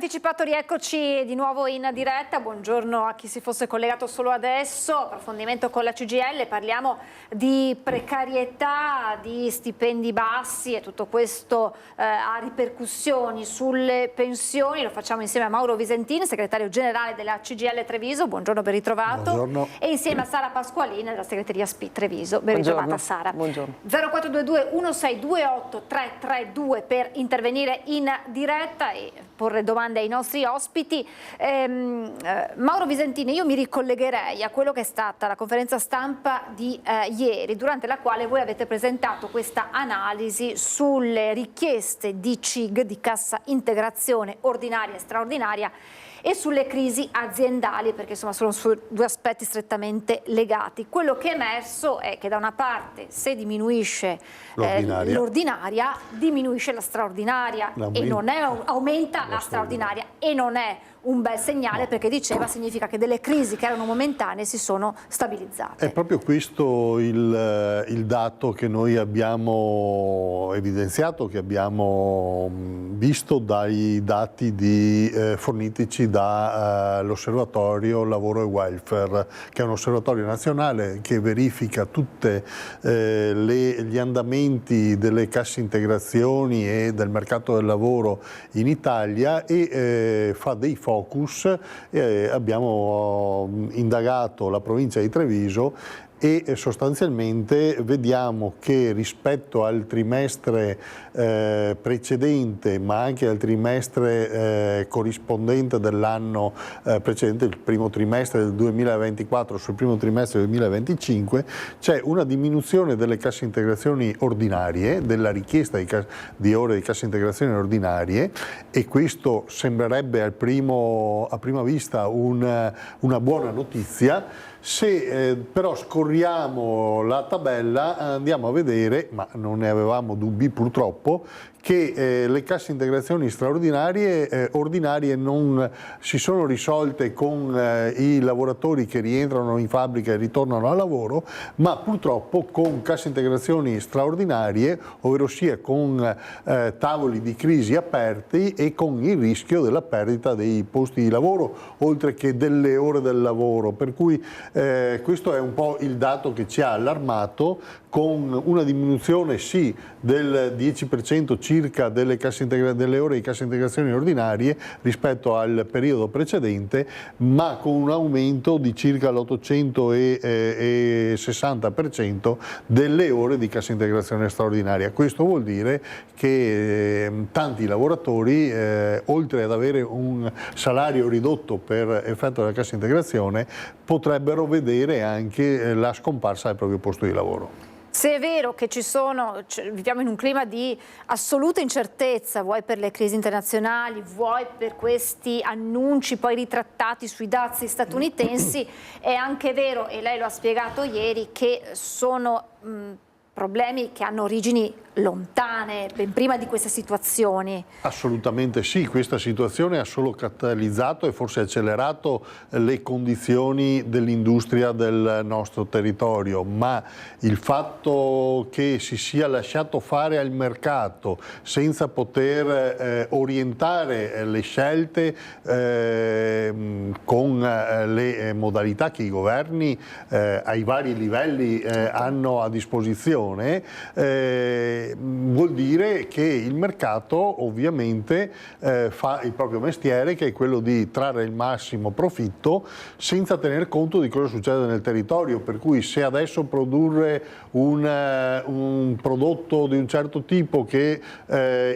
anticipato, rieccoci di nuovo in diretta. Buongiorno a chi si fosse collegato solo adesso. Approfondimento con la CGIL, parliamo di precarietà, di stipendi bassi e tutto questo ha ripercussioni sulle pensioni. Lo facciamo insieme a Mauro Visentini, segretario generale della CGIL Treviso. Buongiorno, ben ritrovato. Buongiorno. E insieme a Sara Pasqualini della segreteria SPI Treviso. Ben ritrovata Sara. Buongiorno. 0422 1628 332 per intervenire in diretta e porre domande ai nostri ospiti. Mauro Visentini, io mi ricollegherei a quello che è stata la conferenza stampa di ieri, durante la quale voi avete presentato questa analisi sulle richieste di CIG, di cassa integrazione ordinaria e straordinaria, e sulle crisi aziendali, perché insomma sono due aspetti strettamente legati. Quello che è emerso è che da una parte, se diminuisce l'ordinaria, diminuisce la straordinaria e non è, aumenta la straordinaria, e non è un bel segnale, perché diceva significa che delle crisi che erano momentanee si sono stabilizzate. È proprio questo il dato che noi abbiamo evidenziato, che abbiamo visto dai dati fornitici dall'Osservatorio Lavoro e Welfare, che è un osservatorio nazionale che verifica tutti gli andamenti delle casse integrazioni e del mercato del lavoro in Italia e fa dei focus. Abbiamo indagato la provincia di Treviso e sostanzialmente vediamo che rispetto al trimestre precedente, ma anche al trimestre corrispondente dell'anno precedente, il primo trimestre del 2024 sul primo trimestre del 2025, c'è una diminuzione delle casse integrazioni ordinarie, della richiesta di ore di casse integrazioni ordinarie, e questo sembrerebbe a prima vista una buona notizia. Se però scorriamo la tabella andiamo a vedere, ma non ne avevamo dubbi purtroppo, che le casse integrazioni straordinarie ordinarie non si sono risolte con i lavoratori che rientrano in fabbrica e ritornano al lavoro, ma purtroppo con casse integrazioni straordinarie, ovvero sia con tavoli di crisi aperti e con il rischio della perdita dei posti di lavoro, oltre che delle ore del lavoro. Per cui questo è un po' il dato che ci ha allarmato, con una diminuzione sì del 10% circa delle ore di cassa integrazioni ordinarie rispetto al periodo precedente, ma con un aumento di circa l'860% delle ore di cassa integrazione straordinaria. Questo vuol dire che tanti lavoratori, oltre ad avere un salario ridotto per effetto della cassa integrazione, potrebbero vedere anche la scomparsa del proprio posto di lavoro. Se è vero che viviamo in un clima di assoluta incertezza, vuoi per le crisi internazionali, vuoi per questi annunci poi ritrattati sui dazi statunitensi, è anche vero, e lei lo ha spiegato ieri, che sono problemi che hanno origini lontane, ben prima di queste situazioni. Assolutamente sì, questa situazione ha solo catalizzato e forse accelerato le condizioni dell'industria del nostro territorio, ma il fatto che si sia lasciato fare al mercato senza poter orientare le scelte con le modalità che i governi ai vari livelli hanno a disposizione, vuol dire che il mercato ovviamente fa il proprio mestiere, che è quello di trarre il massimo profitto senza tener conto di cosa succede nel territorio. Per cui se adesso produrre un prodotto di un certo tipo che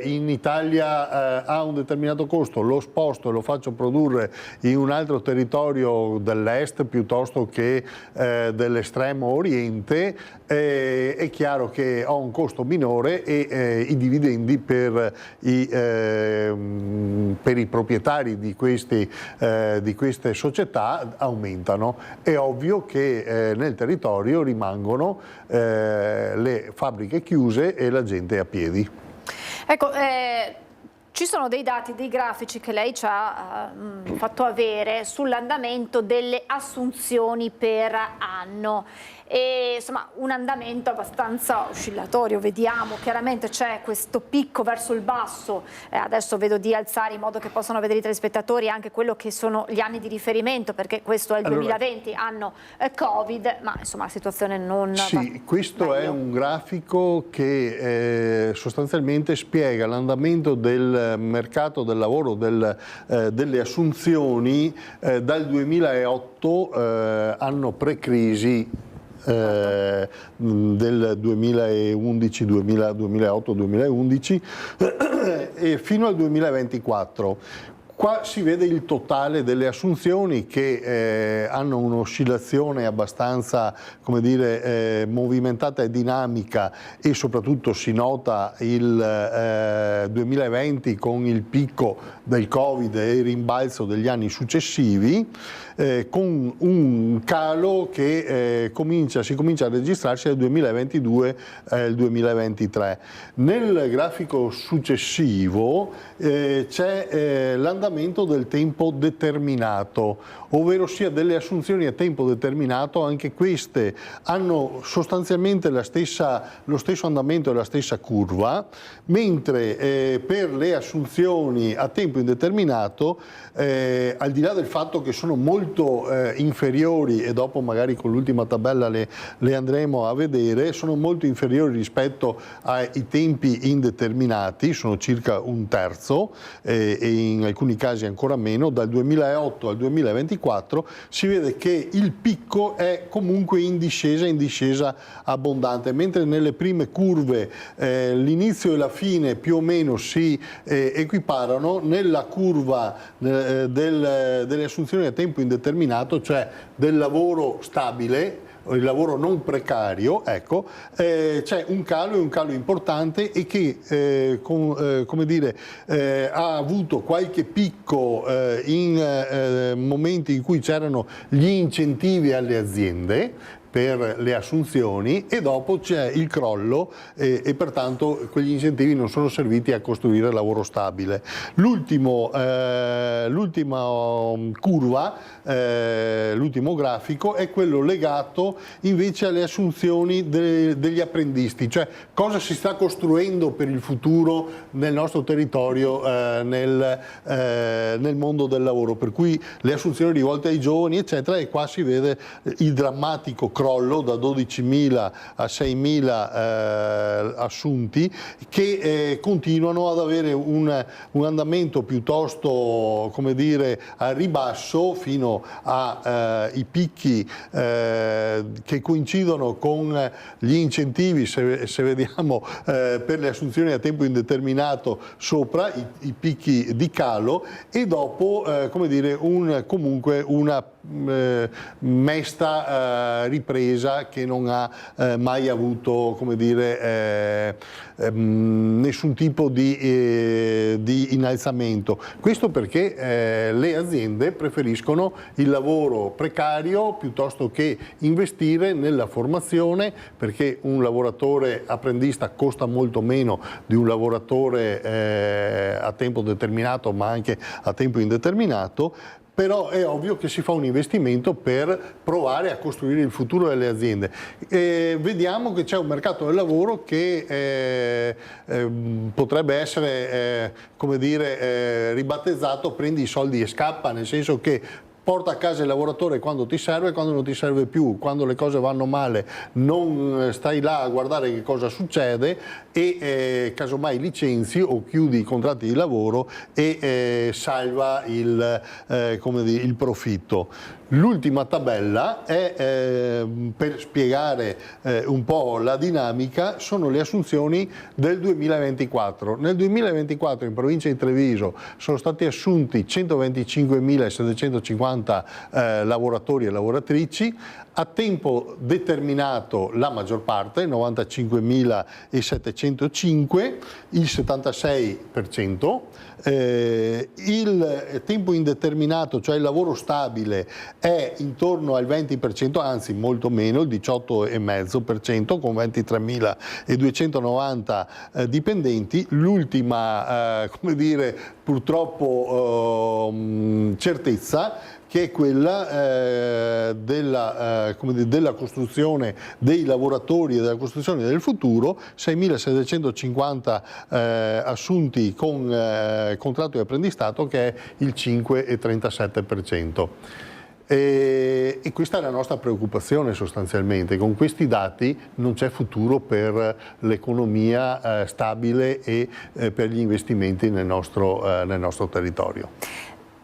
in Italia ha un determinato costo, lo sposto e lo faccio produrre in un altro territorio dell'est piuttosto che dell'estremo oriente, è chiaro che ho un costo minore e i dividendi per i proprietari di queste società aumentano. È ovvio che nel territorio rimangono le fabbriche chiuse e la gente a piedi. Ecco, ci sono dei dati, dei grafici che lei ci ha fatto avere sull'andamento delle assunzioni per anno. e insomma un andamento abbastanza oscillatorio. Vediamo chiaramente c'è questo picco verso il basso, adesso vedo di alzare in modo che possano vedere i telespettatori anche quello che sono gli anni di riferimento, perché questo è il 2020, anno Covid, ma insomma la situazione non sì, questo è un grafico che sostanzialmente spiega l'andamento del mercato del lavoro, delle assunzioni dal 2008, anno pre-crisi, del 2008-2011 e fino al 2024. Qua si vede il totale delle assunzioni che hanno un'oscillazione abbastanza, come dire, movimentata e dinamica, e soprattutto si nota il 2020 con il picco del Covid e il rimbalzo degli anni successivi, con un calo che si comincia a registrarsi dal 2022 al 2023. Nel grafico successivo c'è l'andamento del tempo determinato, ovvero sia delle assunzioni a tempo determinato. Anche queste hanno sostanzialmente lo stesso andamento e la stessa curva, mentre per le assunzioni a tempo indeterminato, al di là del fatto che sono molto inferiori, e dopo magari con l'ultima tabella le andremo a vedere, sono molto inferiori rispetto ai tempi indeterminati, sono circa un terzo, e in alcuni casi ancora meno. Dal 2008 al 2024 si vede che il picco è comunque in discesa abbondante, mentre nelle prime curve l'inizio e la fine più o meno si equiparano. Nella curva delle assunzioni a tempo indeterminato, cioè del lavoro stabile, il lavoro non precario, ecco, c'è un calo importante, e che come dire, ha avuto qualche picco in momenti in cui c'erano gli incentivi alle aziende per le assunzioni, e dopo c'è il crollo e pertanto quegli incentivi non sono serviti a costruire lavoro stabile. L'ultima curva, l'ultimo grafico, è quello legato invece alle assunzioni degli apprendisti, cioè cosa si sta costruendo per il futuro nel nostro territorio, nel mondo del lavoro, per cui le assunzioni rivolte ai giovani eccetera, e qua si vede il drammatico crollo da 12.000 a 6.000 assunti, che continuano ad avere un andamento piuttosto, come dire, a ribasso, fino ai picchi che coincidono con gli incentivi, se vediamo per le assunzioni a tempo indeterminato sopra i picchi di calo, e dopo come dire, comunque una mesta ripresa che non ha mai avuto, come dire, nessun tipo di innalzamento. Questo perché le aziende preferiscono il lavoro precario piuttosto che investire nella formazione, perché un lavoratore apprendista costa molto meno di un lavoratore a tempo determinato, ma anche a tempo indeterminato. Però è ovvio che si fa un investimento per provare a costruire il futuro delle aziende. Vediamo che c'è un mercato del lavoro che potrebbe essere, come dire, ribattezzato "prendi i soldi e scappa", nel senso che porta a casa il lavoratore quando ti serve e quando non ti serve più. Quando le cose vanno male non stai là a guardare che cosa succede, e casomai licenzi o chiudi i contratti di lavoro e salva come dire, il profitto. L'ultima tabella è, per spiegare un po' la dinamica, sono le assunzioni del 2024. Nel 2024 in provincia di Treviso sono stati assunti 125.750 lavoratori e lavoratrici, a tempo determinato la maggior parte, 95.705, il 76%, il tempo indeterminato, cioè il lavoro stabile, è intorno al 20%, anzi molto meno, il 18,5%, con 23.290 dipendenti. L'ultima, come dire, purtroppo certezza, che è quella della costruzione dei lavoratori e della costruzione del futuro. 6.750 assunti con contratto di apprendistato, che è il 5,37%. E questa è la nostra preoccupazione sostanzialmente. Con questi dati non c'è futuro per l'economia stabile e per gli investimenti nel nostro territorio.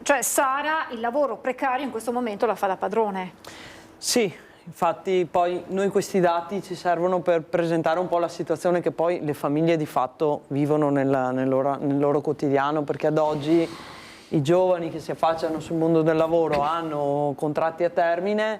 Cioè Sara il lavoro precario in questo momento la fa da padrone. Sì, infatti poi noi questi dati ci servono per presentare un po' la situazione che poi le famiglie di fatto vivono nel loro quotidiano, perché ad oggi i giovani che si affacciano sul mondo del lavoro hanno contratti a termine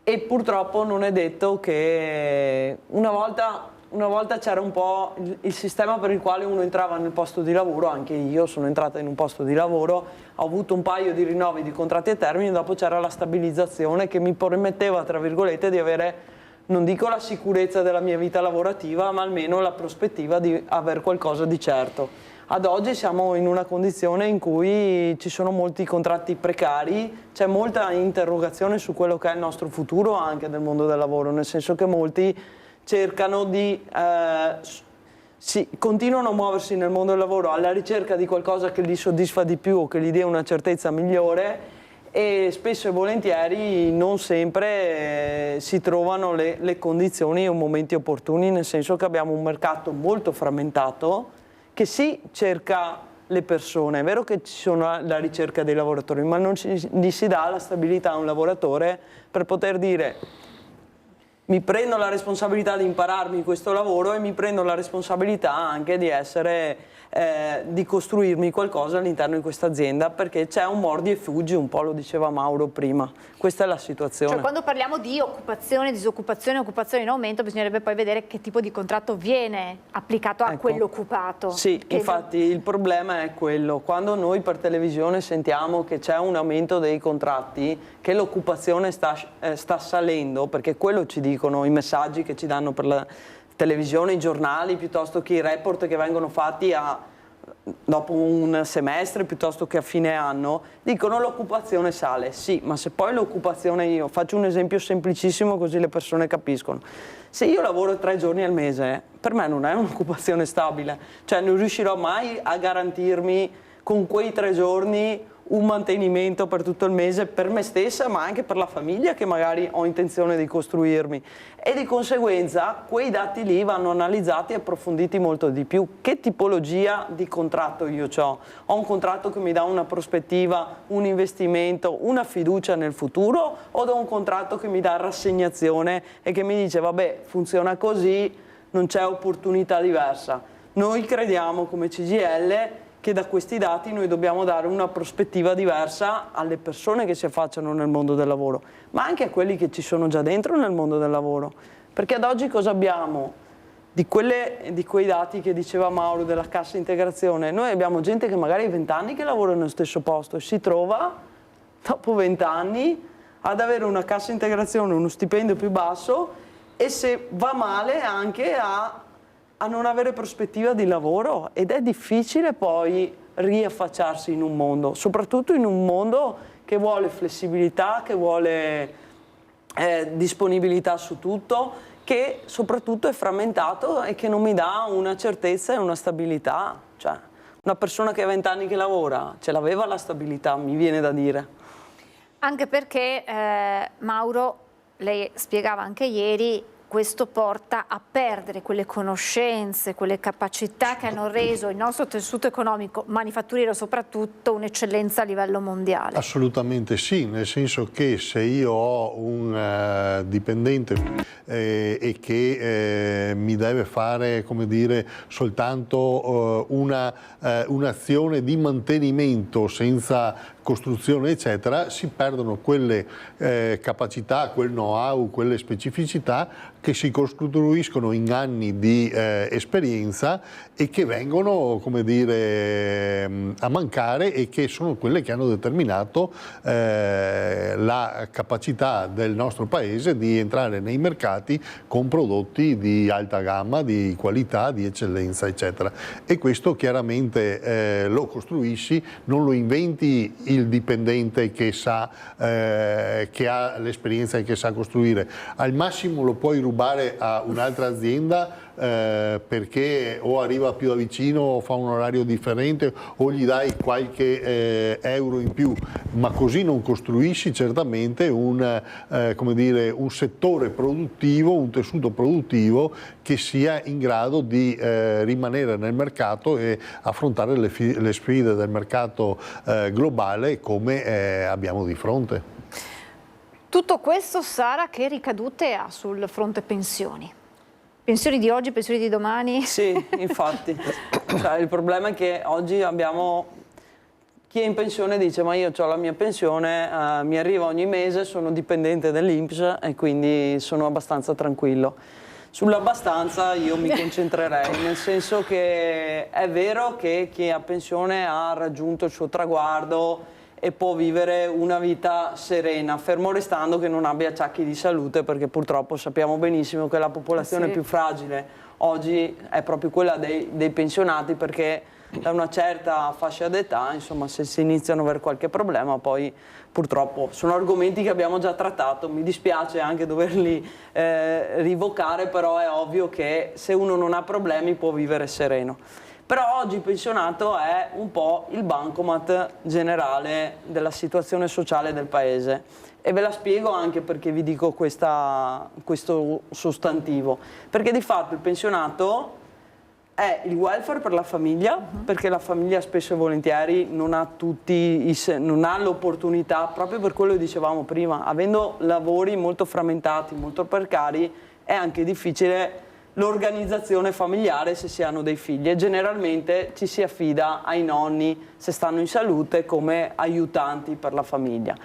e purtroppo non è detto che una volta c'era un po' il sistema per il quale uno entrava nel posto di lavoro. Anche io sono entrata in un posto di lavoro, ho avuto un paio di rinnovi di contratti a termine, dopo c'era la stabilizzazione che mi permetteva, tra virgolette, di avere, non dico la sicurezza della mia vita lavorativa, ma almeno la prospettiva di avere qualcosa di certo. Ad oggi siamo in una condizione in cui ci sono molti contratti precari, c'è molta interrogazione su quello che è il nostro futuro anche del mondo del lavoro, nel senso che molti cercano di, continuano a muoversi nel mondo del lavoro alla ricerca di qualcosa che li soddisfa di più o che gli dia una certezza migliore, e spesso e volentieri non sempre si trovano le condizioni o momenti opportuni, nel senso che abbiamo un mercato molto frammentato che sì cerca le persone, è vero che ci sono la ricerca dei lavoratori, ma non gli si dà la stabilità a un lavoratore per poter dire: mi prendo la responsabilità di impararmi questo lavoro e mi prendo la responsabilità anche di di costruirmi qualcosa all'interno di questa azienda, perché c'è un mordi e fuggi, un po' lo diceva Mauro prima. Questa è la situazione. Cioè, quando parliamo di occupazione, disoccupazione, occupazione in aumento, bisognerebbe poi vedere che tipo di contratto viene applicato a quell'occupato. Sì, infatti il problema è quello. Quando noi per televisione sentiamo che c'è un aumento dei contratti, che l'occupazione sta salendo, perché quello ci dicono i messaggi che ci danno per la televisione, i giornali, piuttosto che i report che vengono fatti dopo un semestre, piuttosto che a fine anno, dicono l'occupazione sale. Sì, ma se poi l'occupazione, io faccio un esempio semplicissimo così le persone capiscono. Se io lavoro 3 giorni al mese, per me non è un'occupazione stabile, cioè non riuscirò mai a garantirmi con quei 3 giorni un mantenimento per tutto il mese per me stessa, ma anche per la famiglia che magari ho intenzione di costruirmi, e di conseguenza quei dati lì vanno analizzati e approfonditi molto di più. Che tipologia di contratto io ho? Ho un contratto che mi dà una prospettiva, un investimento, una fiducia nel futuro, o do un contratto che mi dà rassegnazione e che mi dice vabbè, funziona così, non c'è opportunità diversa? Noi crediamo come CGIL che da questi dati noi dobbiamo dare una prospettiva diversa alle persone che si affacciano nel mondo del lavoro, ma anche a quelli che ci sono già dentro nel mondo del lavoro. Perché ad oggi cosa abbiamo? Di quei dati che diceva Mauro della cassa integrazione, noi abbiamo gente che magari ha 20 anni che lavora nello stesso posto e si trova, dopo 20 anni, ad avere una cassa integrazione, uno stipendio più basso, e se va male anche a non avere prospettiva di lavoro, ed è difficile poi riaffacciarsi in un mondo, soprattutto in un mondo che vuole flessibilità, che vuole disponibilità su tutto, che soprattutto è frammentato e che non mi dà una certezza e una stabilità. Cioè, una persona che ha 20 anni che lavora ce l'aveva la stabilità, mi viene da dire. Anche perché, Mauro, lei spiegava anche ieri, questo porta a perdere quelle conoscenze, quelle capacità che hanno reso il nostro tessuto economico, manifatturiero soprattutto, un'eccellenza a livello mondiale. Assolutamente sì, nel senso che se io ho un dipendente e che mi deve fare, come dire, soltanto un'azione di mantenimento senza costruzione eccetera, si perdono quelle capacità, quel know-how, quelle specificità che si costruiscono in anni di esperienza e che vengono, come dire, a mancare, e che sono quelle che hanno determinato la capacità del nostro Paese di entrare nei mercati con prodotti di alta gamma, di qualità, di eccellenza, eccetera. E questo chiaramente lo costruisci, non lo inventi il dipendente che sa, che ha l'esperienza e che sa costruire. Al massimo lo puoi rubare a un'altra azienda perché o arriva più da vicino o fa un orario differente o gli dai qualche euro in più, ma così non costruisci certamente come dire, un settore produttivo, un tessuto produttivo che sia in grado di rimanere nel mercato e affrontare le sfide del mercato globale come abbiamo di fronte. Tutto questo, Sara, che ricadute ha sul fronte pensioni? Pensioni di oggi, pensioni di domani? Sì, infatti. Cioè, il problema è che oggi abbiamo chi è in pensione dice ma io ho la mia pensione, mi arriva ogni mese, sono dipendente dell'INPS e quindi sono abbastanza tranquillo. Sull'abbastanza io mi concentrerei, nel senso che è vero che chi ha pensione ha raggiunto il suo traguardo e può vivere una vita serena, fermo restando che non abbia acciacchi di salute, perché purtroppo sappiamo benissimo che la popolazione più fragile oggi è proprio quella dei pensionati, perché da una certa fascia d'età, insomma, se si iniziano ad avere qualche problema, poi purtroppo sono argomenti che abbiamo già trattato, mi dispiace anche doverli rivocare, però è ovvio che se uno non ha problemi può vivere sereno. Però oggi il pensionato è un po' il bancomat generale della situazione sociale del paese, e ve la spiego anche perché vi dico questo sostantivo, perché di fatto il pensionato è il welfare per la famiglia, perché la famiglia spesso e volentieri non ha l'opportunità, proprio per quello che dicevamo prima, avendo lavori molto frammentati, molto precari, è anche difficile l'organizzazione familiare se si hanno dei figli, e generalmente ci si affida ai nonni, se stanno in salute, come aiutanti per la famiglia.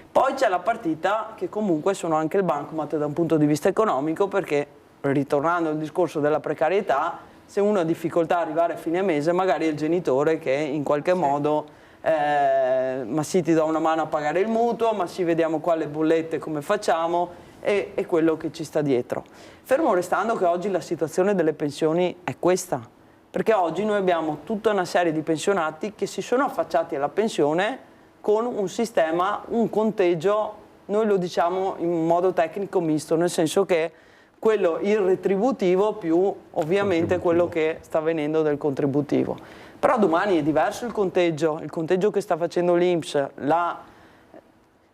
Poi c'è la partita che comunque sono anche il bancomat da un punto di vista economico, perché ritornando al discorso della precarietà, se uno ha difficoltà ad arrivare a fine mese, magari è il genitore che in qualche modo ma sì, ti do una mano a pagare il mutuo, ma sì, vediamo qua le bollette come facciamo, e quello che ci sta dietro. Fermo restando che oggi la situazione delle pensioni è questa, perché oggi noi abbiamo tutta una serie di pensionati che si sono affacciati alla pensione con un sistema, un conteggio, noi lo diciamo in modo tecnico misto, nel senso che quello il retributivo più ovviamente quello che sta avvenendo del contributivo. Però domani è diverso il conteggio che sta facendo l'INPS,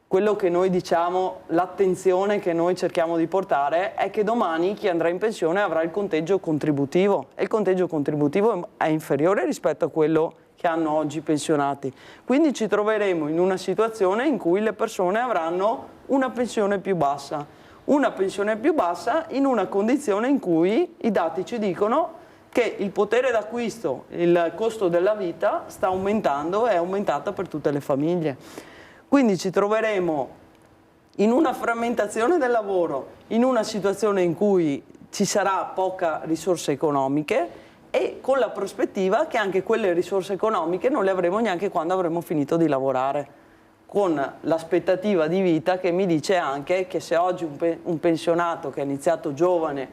quello che noi diciamo, l'attenzione che noi cerchiamo di portare è che domani chi andrà in pensione avrà il conteggio contributivo, e il conteggio contributivo è inferiore rispetto a quello che hanno oggi i pensionati. Quindi ci troveremo in una situazione in cui le persone avranno una pensione più bassa in una condizione in cui i dati ci dicono che il potere d'acquisto, il costo della vita sta aumentando, e è aumentata per tutte le famiglie. Quindi ci troveremo in una frammentazione del lavoro, in una situazione in cui ci sarà poca risorse economiche, e con la prospettiva che anche quelle risorse economiche non le avremo neanche quando avremo finito di lavorare, con l'aspettativa di vita che mi dice anche che se oggi un pensionato che ha iniziato giovane,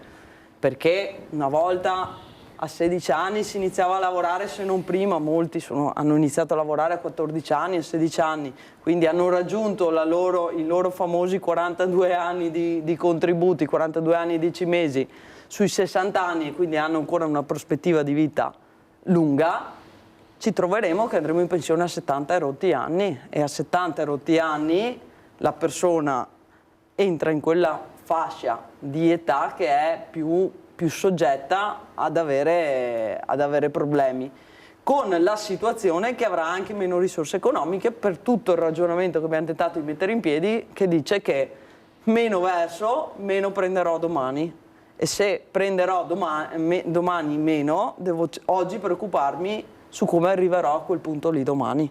perché una volta a 16 anni si iniziava a lavorare, se non prima, molti hanno iniziato a lavorare a 14 anni, a 16 anni, quindi hanno raggiunto i loro famosi 42 anni di contributi, 42 anni e 10 mesi sui 60 anni, e quindi hanno ancora una prospettiva di vita lunga. Ci troveremo che andremo in pensione a 70 e rotti anni, e a 70 e rotti anni la persona entra in quella fascia di età che è più soggetta ad avere problemi, con la situazione che avrà anche meno risorse economiche, per tutto il ragionamento che abbiamo tentato di mettere in piedi, che dice che meno verso, meno prenderò domani, e se prenderò domani meno, devo oggi preoccuparmi su come arriverò a quel punto lì domani.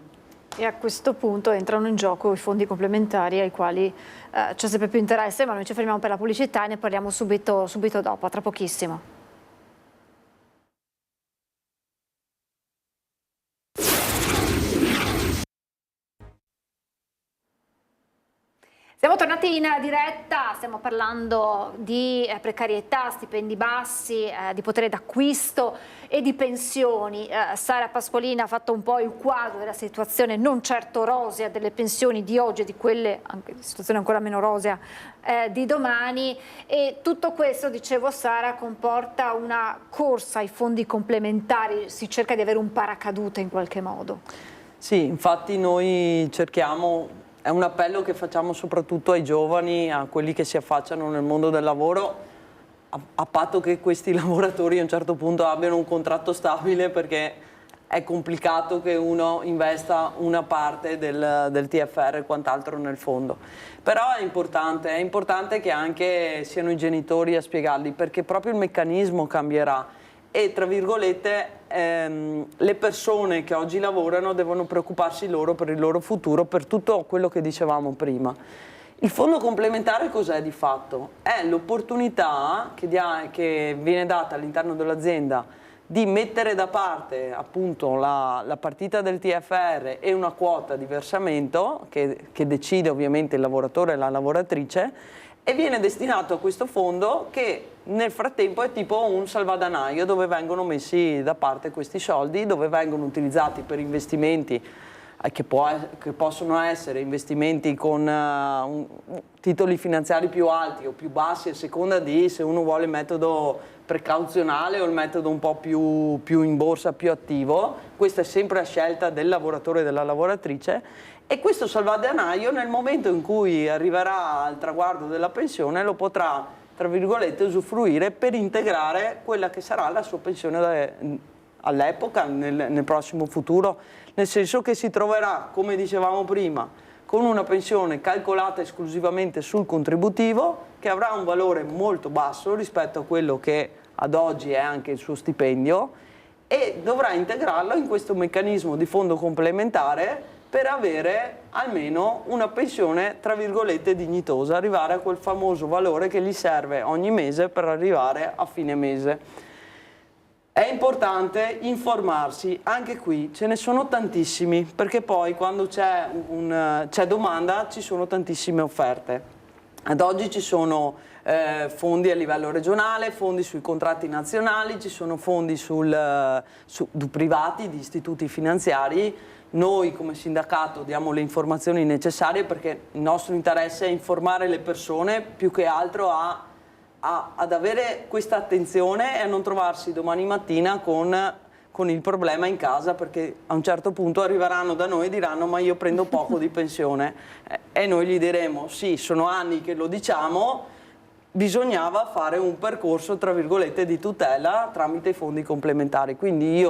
E a questo punto entrano in gioco i fondi complementari ai quali c'è sempre più interesse, ma noi ci fermiamo per la pubblicità e ne parliamo subito dopo, tra pochissimo. Siamo tornati in diretta, stiamo parlando di precarietà, stipendi bassi, di potere d'acquisto e di pensioni. Sara Pasqualina ha fatto un po' il quadro della situazione non certo rosea delle pensioni di oggi e di quelle, anche di situazione ancora meno rosea, di domani, e tutto questo, dicevo Sara, comporta una corsa ai fondi complementari, si cerca di avere un paracadute in qualche modo. Sì, infatti noi cerchiamo... È un appello che facciamo soprattutto ai giovani, a quelli che si affacciano nel mondo del lavoro, a patto che questi lavoratori a un certo punto abbiano un contratto stabile, perché è complicato che uno investa una parte del TFR e quant'altro nel fondo. Però è importante che anche siano i genitori a spiegarli, perché proprio il meccanismo cambierà. E tra virgolette le persone che oggi lavorano devono preoccuparsi loro per il loro futuro, per tutto quello che dicevamo prima. Il fondo complementare cos'è di fatto? È l'opportunità che viene data all'interno dell'azienda di mettere da parte appunto la partita del TFR e una quota di versamento che decide ovviamente il lavoratore e la lavoratrice, e viene destinato a questo fondo che nel frattempo è tipo un salvadanaio dove vengono messi da parte questi soldi, dove vengono utilizzati per investimenti che possono essere investimenti con titoli finanziari più alti o più bassi, a seconda di se uno vuole il metodo precauzionale o il metodo un po' più in borsa, più attivo. Questa è sempre la scelta del lavoratore e della lavoratrice. E questo salvadanaio, nel momento in cui arriverà al traguardo della pensione, lo potrà, tra virgolette, usufruire per integrare quella che sarà la sua pensione all'epoca, nel prossimo futuro, nel senso che si troverà, come dicevamo prima, con una pensione calcolata esclusivamente sul contributivo, che avrà un valore molto basso rispetto a quello che ad oggi è anche il suo stipendio, e dovrà integrarlo in questo meccanismo di fondo complementare per avere almeno una pensione, tra virgolette, dignitosa, arrivare a quel famoso valore che gli serve ogni mese per arrivare a fine mese. È importante informarsi, anche qui ce ne sono tantissimi, perché poi quando c'è domanda ci sono tantissime offerte. Ad oggi ci sono fondi a livello regionale, fondi sui contratti nazionali, ci sono fondi privati di istituti finanziari. Noi come sindacato diamo le informazioni necessarie, perché il nostro interesse è informare le persone più che altro ad avere questa attenzione e a non trovarsi domani mattina con il problema in casa, perché a un certo punto arriveranno da noi e diranno: ma io prendo poco di pensione, e noi gli diremo: sì, sono anni che lo diciamo, bisognava fare un percorso, tra virgolette, di tutela tramite i fondi complementari. Quindi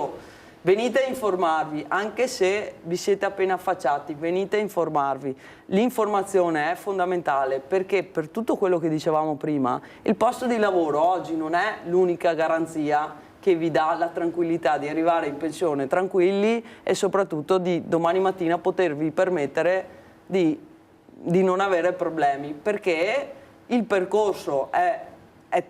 venite a informarvi, anche se vi siete appena affacciati, venite a informarvi. L'informazione è fondamentale, perché per tutto quello che dicevamo prima, il posto di lavoro oggi non è l'unica garanzia che vi dà la tranquillità di arrivare in pensione tranquilli e soprattutto di domani mattina potervi permettere di non avere problemi, perché il percorso è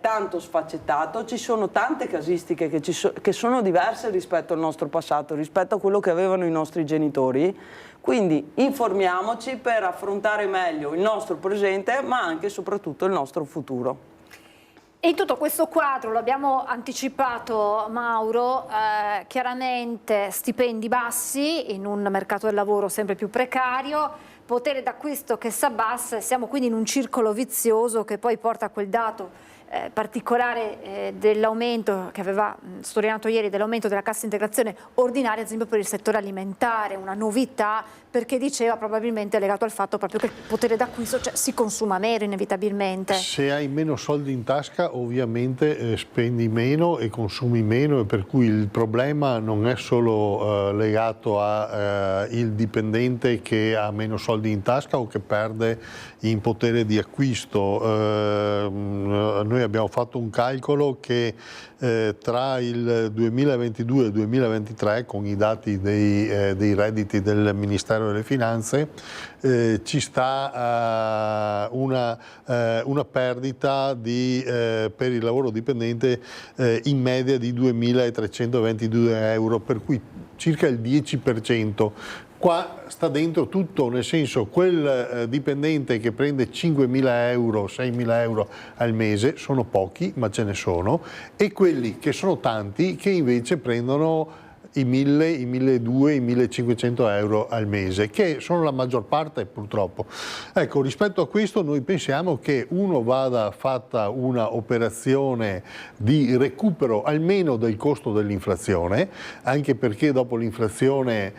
tanto sfaccettato, ci sono tante casistiche che sono diverse rispetto al nostro passato, rispetto a quello che avevano i nostri genitori. Quindi informiamoci per affrontare meglio il nostro presente, ma anche e soprattutto il nostro futuro. E in tutto questo quadro, lo abbiamo anticipato Mauro, chiaramente stipendi bassi in un mercato del lavoro sempre più precario, potere d'acquisto che si abbassa, siamo quindi in un circolo vizioso che poi porta a quel dato particolare dell'aumento che aveva sottolineato ieri, dell'aumento della cassa integrazione ordinaria, ad esempio per il settore alimentare, una novità, perché diceva probabilmente legato al fatto proprio che il potere d'acquisto si consuma meno inevitabilmente. Se hai meno soldi in tasca ovviamente spendi meno e consumi meno, e per cui il problema non è solo legato al dipendente che ha meno soldi in tasca o che perde in potere di acquisto. Noi noi abbiamo fatto un calcolo che tra il 2022 e il 2023, con i dati dei redditi del Ministero delle Finanze, ci sta una perdita per il lavoro dipendente in media di 2.322 euro, per cui circa il 10%. Qua sta dentro tutto, nel senso, quel dipendente che prende 5.000 euro, 6.000 euro al mese, sono pochi ma ce ne sono, e quelli che sono tanti che invece prendono i 1.000, i 1.200, i 1.500 euro al mese, che sono la maggior parte purtroppo. Ecco, rispetto a questo noi pensiamo che vada fatta una operazione di recupero almeno del costo dell'inflazione, anche perché dopo l'inflazione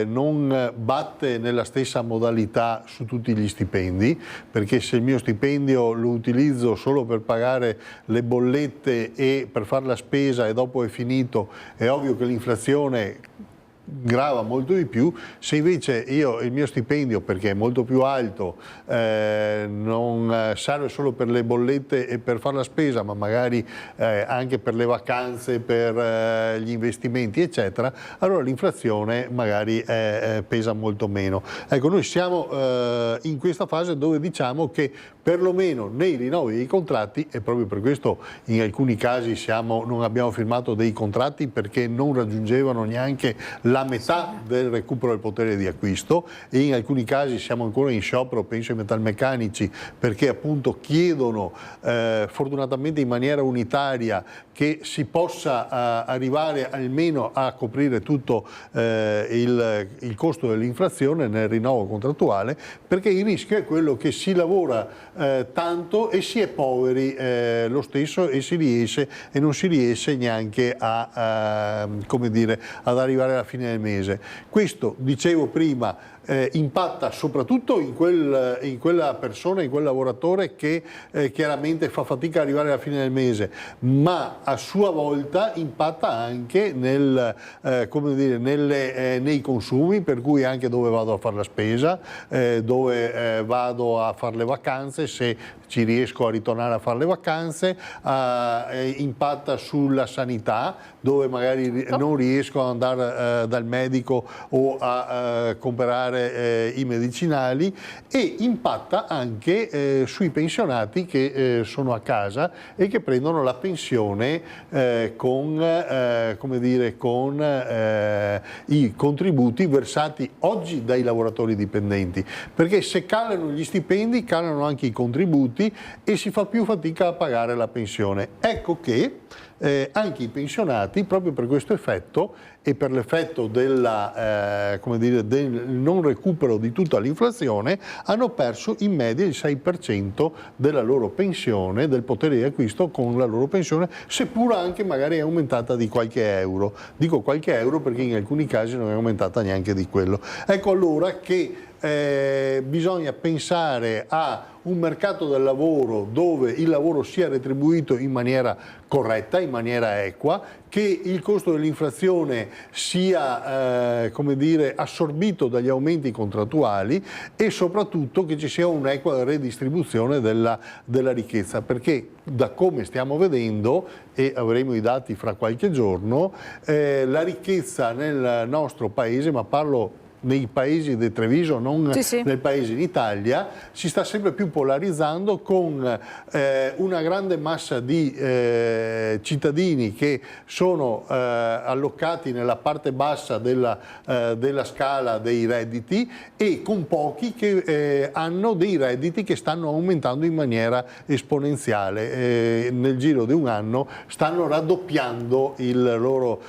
non batte nella stessa modalità su tutti gli stipendi, perché se il mio stipendio lo utilizzo solo per pagare le bollette e per fare la spesa e dopo è finito, è ovvio che l'inflazione grava molto di più. Se invece il mio stipendio, perché è molto più alto, non serve solo per le bollette e per fare la spesa, ma magari anche per le vacanze, per gli investimenti eccetera, allora l'inflazione magari pesa molto meno. Ecco, noi siamo in questa fase dove diciamo che perlomeno nei rinnovi dei contratti, e proprio per questo in alcuni casi non abbiamo firmato dei contratti perché non raggiungevano neanche la metà del recupero del potere di acquisto, e in alcuni casi siamo ancora in sciopero, penso ai metalmeccanici, perché appunto chiedono fortunatamente in maniera unitaria che si possa arrivare almeno a coprire tutto il costo dell'inflazione nel rinnovo contrattuale, perché il rischio è quello che si lavora tanto e si è poveri lo stesso, e non si riesce neanche come dire, ad arrivare alla fine del mese. Questo, dicevo prima, impatta soprattutto in quella persona, in quel lavoratore che chiaramente fa fatica ad arrivare alla fine del mese, ma a sua volta impatta anche come dire, nei consumi, per cui anche dove vado a fare la spesa, dove vado a fare le vacanze, se ci riesco a ritornare a fare le vacanze, impatta sulla sanità, dove magari non riesco ad andare dal medico o a comprare i medicinali, e impatta anche sui pensionati che sono a casa e che prendono la pensione come dire, con i contributi versati oggi dai lavoratori dipendenti, perché se calano gli stipendi calano anche i contributi e si fa più fatica a pagare la pensione. Ecco che anche i pensionati, proprio per questo effetto e per l'effetto come dire, del non recupero di tutta l'inflazione, hanno perso in media il 6% della loro pensione, del potere di acquisto con la loro pensione, seppur anche magari è aumentata di qualche euro. Dico qualche euro perché in alcuni casi non è aumentata neanche di quello. Ecco allora che bisogna pensare a un mercato del lavoro dove il lavoro sia retribuito in maniera corretta, in maniera equa, che il costo dell'inflazione sia come dire, assorbito dagli aumenti contrattuali, e soprattutto che ci sia un'equa redistribuzione della ricchezza, perché da come stiamo vedendo, e avremo i dati fra qualche giorno, la ricchezza nel nostro paese, ma parlo nei paesi di Treviso, non nel paese in Italia, si sta sempre più polarizzando, con una grande massa di cittadini che sono allocati nella parte bassa della scala dei redditi, e con pochi che hanno dei redditi che stanno aumentando in maniera esponenziale. Nel giro di un anno stanno raddoppiando le loro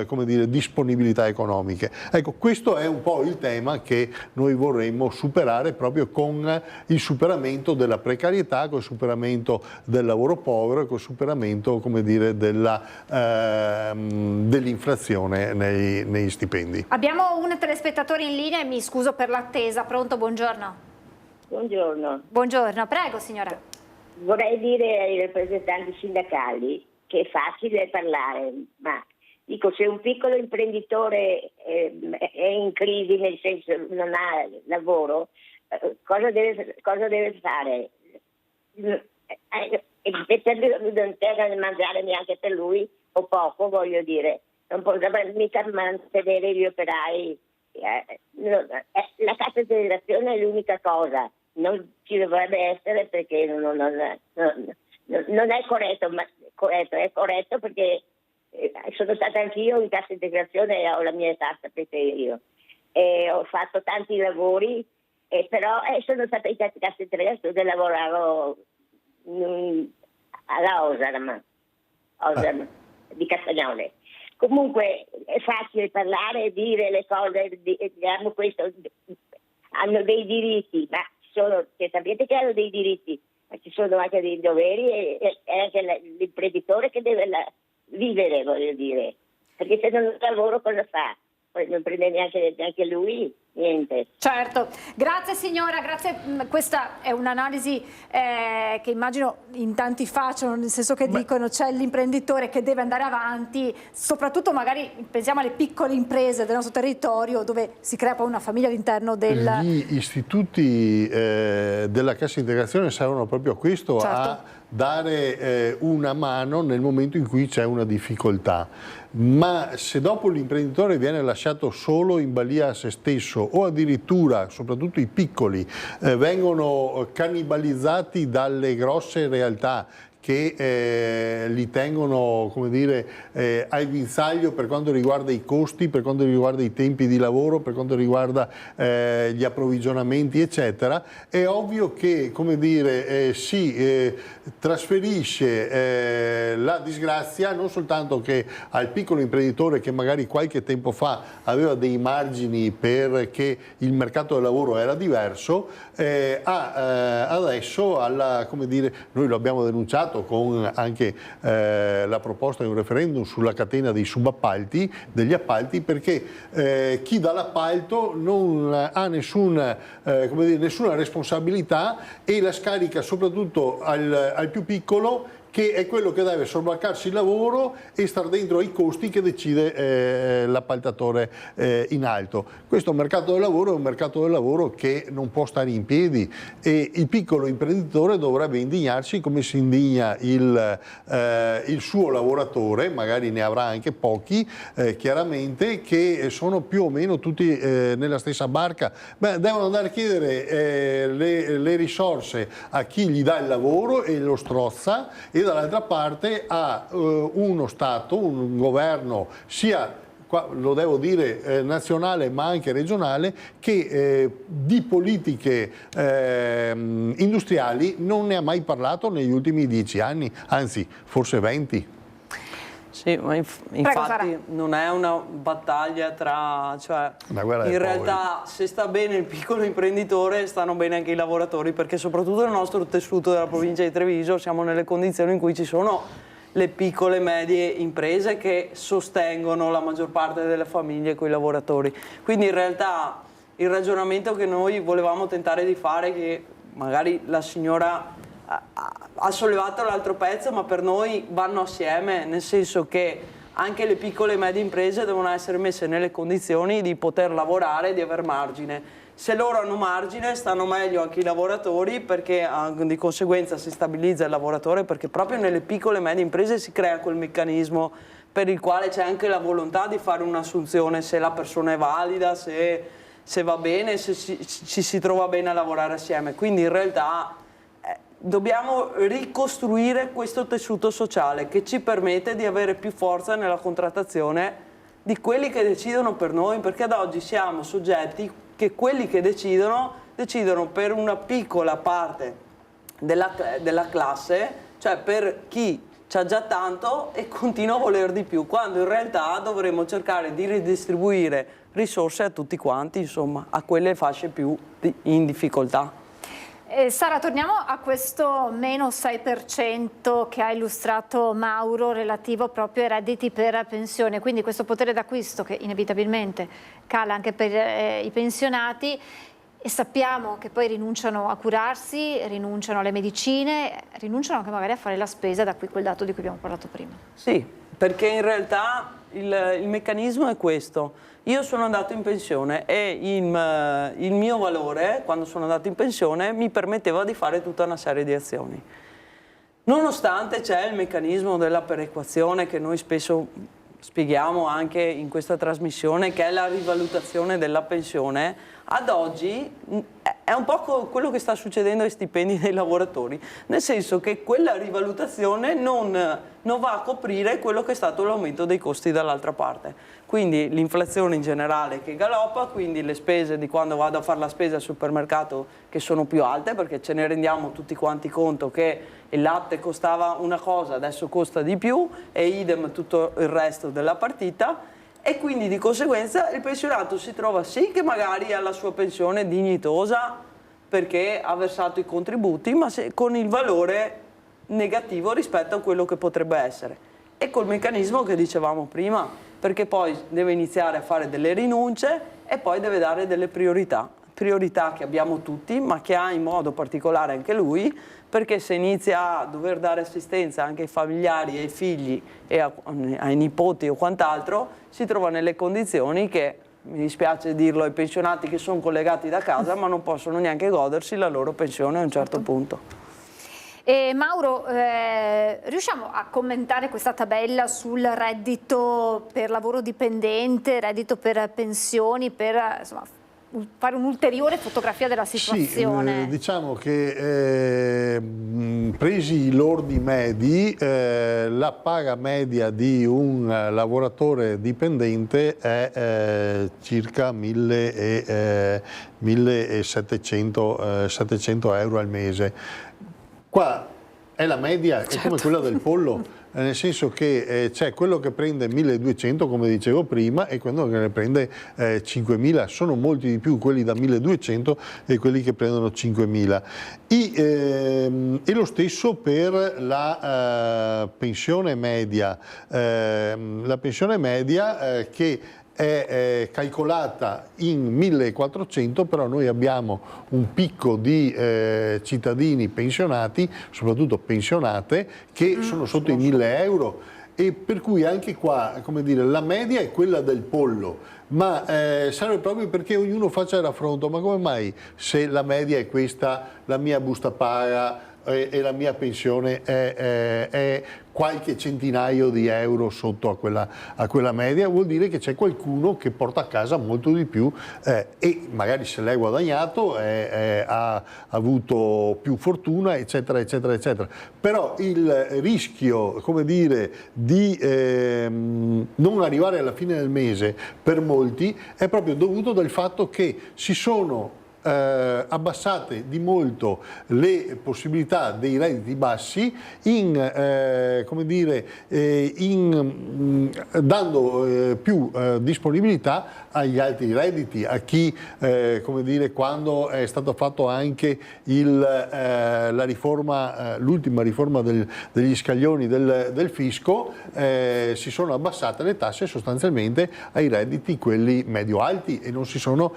come dire, disponibilità economiche. Ecco, questo è un po' il tema che noi vorremmo superare, proprio con il superamento della precarietà, con il superamento del lavoro povero e con il superamento, come dire, dell'inflazione nei stipendi. Abbiamo un telespettatore in linea e mi scuso per l'attesa. Pronto, buongiorno. Buongiorno. Buongiorno, prego signora. Vorrei dire ai rappresentanti sindacali che è facile parlare, ma dico, se un piccolo imprenditore è in crisi, nel senso non ha lavoro, cosa deve fare? e non c'era da mangiare neanche per lui, o poco, voglio dire, non poteva mica mantenere gli operai. La cassa integrazione è l'unica cosa, non ci dovrebbe essere perché non è corretto, ma è corretto perché sono stata anch'io in cassa integrazione e ho la mia età, sapete io, e ho fatto tanti lavori, però sono stata in cassa integrazione, lavoravo alla Osarm di Castagnole. Comunque è facile parlare e dire le cose, hanno dei diritti, ma sapete che hanno dei diritti, ma ci sono anche dei doveri e anche l'imprenditore che deve vivere, voglio dire, perché se non lavoro cosa fa? Poi non prende neanche lui, niente. Certo, grazie signora, grazie. Questa è un'analisi che immagino in tanti facciano, nel senso che dicono c'è l'imprenditore che deve andare avanti, soprattutto magari pensiamo alle piccole imprese del nostro territorio dove si crea poi una famiglia all'interno del... Gli istituti della cassa integrazione servono proprio a questo, certo, a dare una mano nel momento in cui c'è una difficoltà. Ma se dopo l'imprenditore viene lasciato solo in balia a se stesso o addirittura, soprattutto i piccoli, vengono cannibalizzati dalle grosse realtà che li tengono, come dire, al guinzaglio per quanto riguarda i costi, per quanto riguarda i tempi di lavoro, per quanto riguarda gli approvvigionamenti, eccetera, è ovvio che, come dire, si trasferisce la disgrazia non soltanto che al piccolo imprenditore che magari qualche tempo fa aveva dei margini perché il mercato del lavoro era diverso, adesso come dire, noi lo abbiamo denunciato con anche la proposta di un referendum sulla catena dei subappalti, degli appalti, perché chi dà l'appalto non ha nessuna responsabilità e la scarica soprattutto al più piccolo, che è quello che deve sobbarcarsi il lavoro e star dentro ai costi che decide l'appaltatore in alto. Questo mercato del lavoro è un mercato del lavoro che non può stare in piedi e il piccolo imprenditore dovrebbe indignarsi come si indigna il suo lavoratore, magari ne avrà anche pochi, chiaramente, che sono più o meno tutti nella stessa barca. Devono andare a chiedere le risorse a chi gli dà il lavoro e lo strozza, e dall'altra parte a uno Stato, un governo, sia, lo devo dire, nazionale ma anche regionale, che di politiche industriali non ne ha mai parlato negli ultimi 10 anni, anzi forse 20. Sì, ma infatti non è una battaglia cioè in realtà se sta bene il piccolo imprenditore stanno bene anche i lavoratori, perché soprattutto nel nostro tessuto della provincia di Treviso siamo nelle condizioni in cui ci sono le piccole e medie imprese che sostengono la maggior parte delle famiglie con i lavoratori. Quindi in realtà il ragionamento che noi volevamo tentare di fare, che magari la signora ha sollevato l'altro pezzo, ma per noi vanno assieme, nel senso che anche le piccole e medie imprese devono essere messe nelle condizioni di poter lavorare e di aver margine. Se loro hanno margine stanno meglio anche i lavoratori, perché di conseguenza si stabilizza il lavoratore, perché proprio nelle piccole e medie imprese si crea quel meccanismo per il quale c'è anche la volontà di fare un'assunzione se la persona è valida, se va bene, se ci si trova bene a lavorare assieme. Quindi in realtà dobbiamo ricostruire questo tessuto sociale che ci permette di avere più forza nella contrattazione di quelli che decidono per noi, perché ad oggi siamo soggetti che quelli che decidono per una piccola parte della classe, cioè per chi c'ha già tanto e continua a voler di più, quando in realtà dovremmo cercare di ridistribuire risorse a tutti quanti, insomma, a quelle fasce più in difficoltà. Sara, torniamo a questo meno 6% che ha illustrato Mauro relativo proprio ai redditi per pensione, quindi questo potere d'acquisto che inevitabilmente cala anche per i pensionati, e sappiamo che poi rinunciano a curarsi, rinunciano alle medicine, rinunciano anche magari a fare la spesa, da qui quel dato di cui abbiamo parlato prima. Sì, perché in realtà il meccanismo è questo. Io sono andato in pensione e il mio valore, quando sono andato in pensione, mi permetteva di fare tutta una serie di azioni. Nonostante c'è il meccanismo della perequazione che noi spesso spieghiamo anche in questa trasmissione, che è la rivalutazione della pensione, ad oggi è un po' quello che sta succedendo ai stipendi dei lavoratori, nel senso che quella rivalutazione non va a coprire quello che è stato l'aumento dei costi dall'altra parte. Quindi l'inflazione in generale che galoppa, quindi le spese di quando vado a fare la spesa al supermercato che sono più alte, perché ce ne rendiamo tutti quanti conto che il latte costava una cosa, adesso costa di più, e idem tutto il resto della partita, e quindi di conseguenza il pensionato si trova sì che magari ha la sua pensione dignitosa perché ha versato i contributi, ma con il valore negativo rispetto a quello che potrebbe essere, e col meccanismo che dicevamo prima, perché poi deve iniziare a fare delle rinunce e poi deve dare delle priorità che abbiamo tutti, ma che ha in modo particolare anche lui, perché se inizia a dover dare assistenza anche ai familiari, ai figli e ai nipoti o quant'altro, si trova nelle condizioni che, mi dispiace dirlo ai pensionati che sono collegati da casa, ma non possono neanche godersi la loro pensione a un certo punto. E Mauro, riusciamo a commentare questa tabella sul reddito per lavoro dipendente, reddito per pensioni, per insomma, fare un'ulteriore fotografia della situazione? Sì, diciamo che presi i lordi medi, la paga media di un lavoratore dipendente è circa 1.700 euro al mese. Qua è la media, è come quella del pollo, nel senso che c'è quello che prende 1.200, come dicevo prima, e quello che ne prende 5.000. Sono molti di più quelli da 1.200 e quelli che prendono 5.000. E lo stesso per la pensione media. La pensione media che è calcolata in 1.400, però noi abbiamo un picco di cittadini pensionati, soprattutto pensionate, che sono sotto i 1.000 euro, e per cui anche qua, come dire, la media è quella del pollo, ma serve proprio perché ognuno faccia il raffronto. Ma come mai, se la media è questa, la mia busta paga e la mia pensione è qualche centinaio di euro sotto a quella media? Vuol dire che c'è qualcuno che porta a casa molto di più, e magari se l'è guadagnato, ha avuto più fortuna, eccetera, eccetera, eccetera. Però il rischio, come dire, di non arrivare alla fine del mese per molti è proprio dovuto dal fatto che si sono abbassate di molto le possibilità dei redditi bassi, come dire, dando più disponibilità agli altri redditi, a chi, come dire, quando è stato fatto anche la riforma, l'ultima riforma degli scaglioni del fisco, si sono abbassate le tasse sostanzialmente ai redditi quelli medio-alti, e non si sono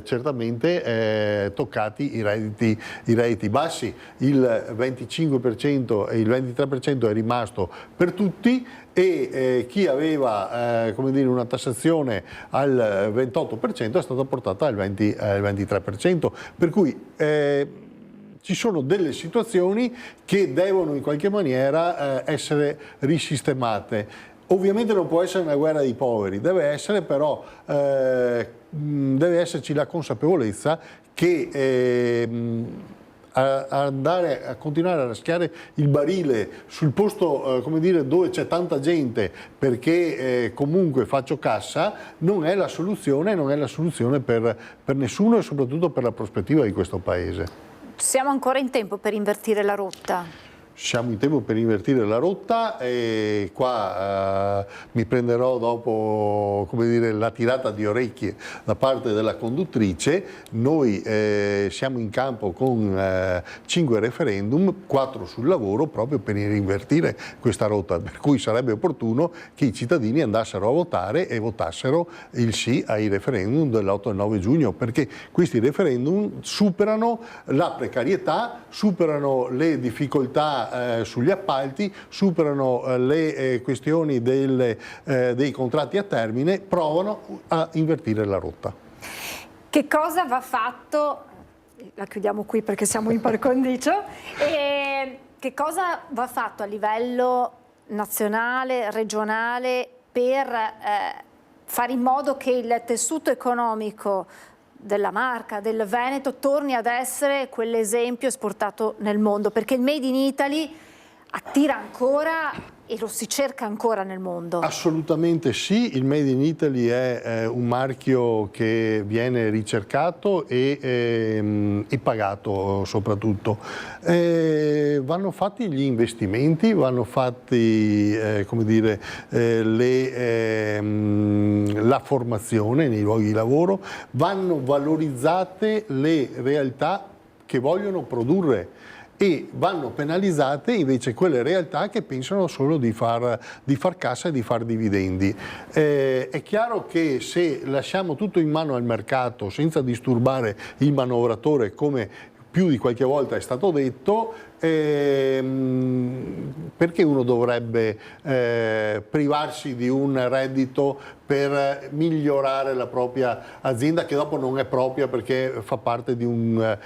certamente toccati i redditi bassi. Il 25% e il 23% è rimasto per tutti, e chi aveva come dire, una tassazione al 28% è stata portata al 23%, per cui ci sono delle situazioni che devono in qualche maniera essere risistemate. Ovviamente non può essere una guerra dei poveri, deve essere però, deve esserci la consapevolezza che andare a continuare a raschiare il barile sul posto, come dire, dove c'è tanta gente perché comunque faccio cassa, non è la soluzione per nessuno, e soprattutto per la prospettiva di questo Paese. Siamo ancora in tempo per invertire la rotta? Siamo in tempo per invertire la rotta, e qua mi prenderò dopo, come dire, la tirata di orecchie da parte della conduttrice. Noi siamo in campo con 5 referendum, 4 sul lavoro, proprio per invertire questa rotta, per cui sarebbe opportuno che i cittadini andassero a votare e votassero il sì ai referendum dell'8 e 9 giugno, perché questi referendum superano la precarietà, superano le difficoltà sugli appalti, superano le questioni dei contratti a termine, provano a invertire la rotta. Che cosa va fatto? La chiudiamo qui perché siamo in par condicio. che cosa va fatto a livello nazionale, regionale per fare in modo che il tessuto economico della Marca, del Veneto, torni ad essere quell'esempio esportato nel mondo? Perché il Made in Italy attira ancora e lo si cerca ancora nel mondo. Assolutamente sì, il Made in Italy è un marchio che viene ricercato e pagato soprattutto. Vanno fatti gli investimenti, vanno fatti come dire, la formazione nei luoghi di lavoro, vanno valorizzate le realtà che vogliono produrre e vanno penalizzate invece quelle realtà che pensano solo di far cassa e di far dividendi. È chiaro che se lasciamo tutto in mano al mercato senza disturbare il manovratore, come più di qualche volta è stato detto, perché uno dovrebbe privarsi di un reddito per migliorare la propria azienda, che dopo non è propria perché fa parte di un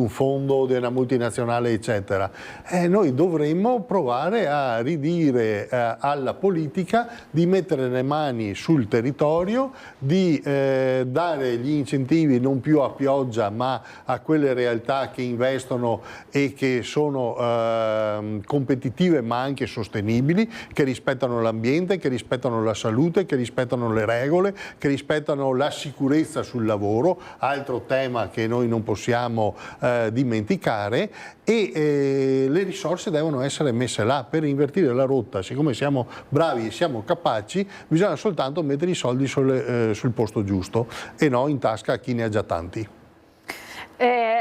fondo, di una multinazionale, eccetera. Noi dovremmo provare a ridire alla politica di mettere le mani sul territorio, di dare gli incentivi non più a pioggia ma a quelle realtà che investono e che sono competitive ma anche sostenibili, che rispettano l'ambiente, che rispettano la salute, che rispettano le regole, che rispettano la sicurezza sul lavoro, altro tema che noi non possiamo dimenticare, e le risorse devono essere messe là per invertire la rotta. Siccome siamo bravi e siamo capaci, bisogna soltanto mettere i soldi sul posto giusto e no in tasca a chi ne ha già tanti.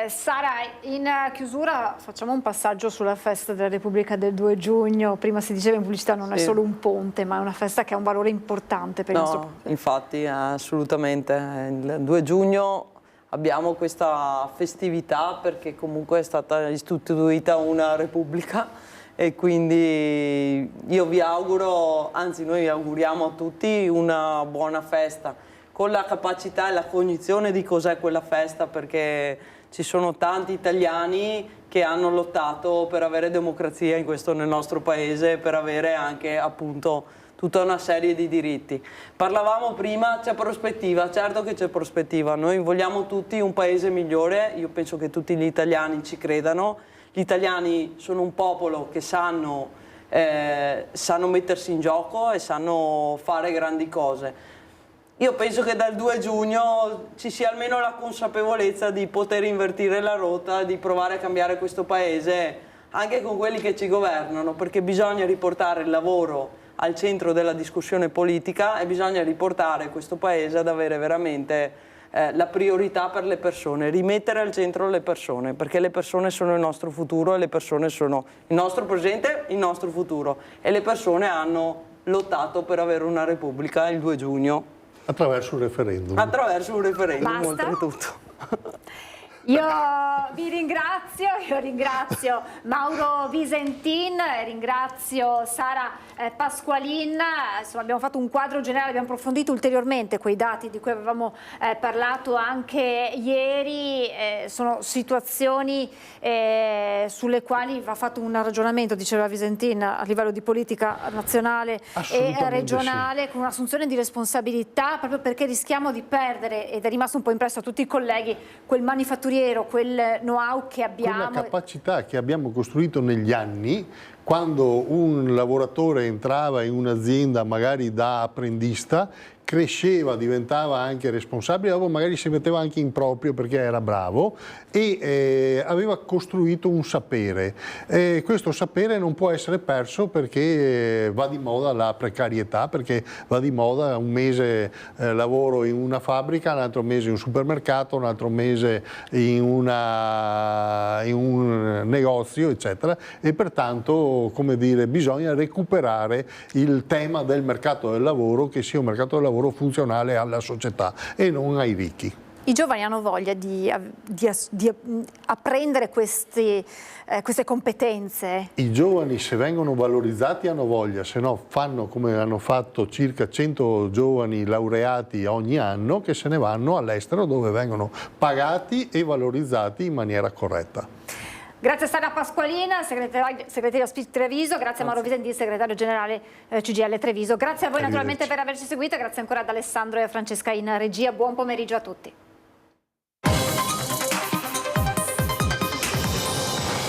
Sara, in chiusura facciamo un passaggio sulla festa della Repubblica del 2 giugno. Prima si diceva in pubblicità non è solo un ponte, ma è una festa che ha un valore importante per il nostro popolo. Infatti, assolutamente. Il 2 giugno abbiamo questa festività perché comunque è stata istituita una Repubblica e quindi io vi auguro, anzi noi auguriamo a tutti una buona festa, con la capacità e la cognizione di cos'è quella festa, perché ci sono tanti italiani che hanno lottato per avere democrazia nel nostro paese, per avere anche appunto tutta una serie di diritti. Parlavamo prima, c'è prospettiva, certo che c'è prospettiva, noi vogliamo tutti un paese migliore, io penso che tutti gli italiani ci credano, gli italiani sono un popolo che sanno mettersi in gioco e sanno fare grandi cose. Io penso che dal 2 giugno ci sia almeno la consapevolezza di poter invertire la rotta, di provare a cambiare questo paese anche con quelli che ci governano, perché bisogna riportare il lavoro al centro della discussione politica e bisogna riportare questo paese ad avere veramente la priorità per le persone, rimettere al centro le persone, perché le persone sono il nostro futuro e le persone sono il nostro presente, il nostro futuro, e le persone hanno lottato per avere una Repubblica il 2 giugno. Attraverso un referendum. Attraverso un referendum, Basta? oltretutto. Io ringrazio Mauro Visentin, ringrazio Sara Pasqualin. Insomma, abbiamo fatto un quadro generale, abbiamo approfondito ulteriormente quei dati di cui avevamo parlato anche ieri. Sono situazioni sulle quali va fatto un ragionamento, diceva Visentin, a livello di politica nazionale e regionale, con un'assunzione di responsabilità, proprio perché rischiamo di perdere, ed è rimasto un po' impresso a tutti i colleghi, quel manifatturiero, quel know-how che abbiamo. Quella capacità che abbiamo costruito negli anni, quando un lavoratore entrava in un'azienda magari da apprendista, cresceva, diventava anche responsabile, dopo magari si metteva anche in proprio perché era bravo e aveva costruito un sapere. Questo sapere non può essere perso perché va di moda la precarietà, perché va di moda un mese lavoro in una fabbrica, un altro mese in un supermercato, un altro mese in un negozio, eccetera, e pertanto, come dire, bisogna recuperare il tema del mercato del lavoro, che sia un mercato del lavoro funzionale alla società e non ai ricchi. I giovani hanno voglia di apprendere queste competenze? I giovani, se vengono valorizzati, hanno voglia, se no fanno come hanno fatto circa 100 giovani laureati ogni anno che se ne vanno all'estero, dove vengono pagati e valorizzati in maniera corretta. Grazie a Sara Pasqualina, segretario Spit Treviso, grazie a Mauro Visentini, segretario generale CGIL Treviso. Grazie a voi naturalmente per averci seguito, grazie ancora ad Alessandro e a Francesca in regia, buon pomeriggio a tutti.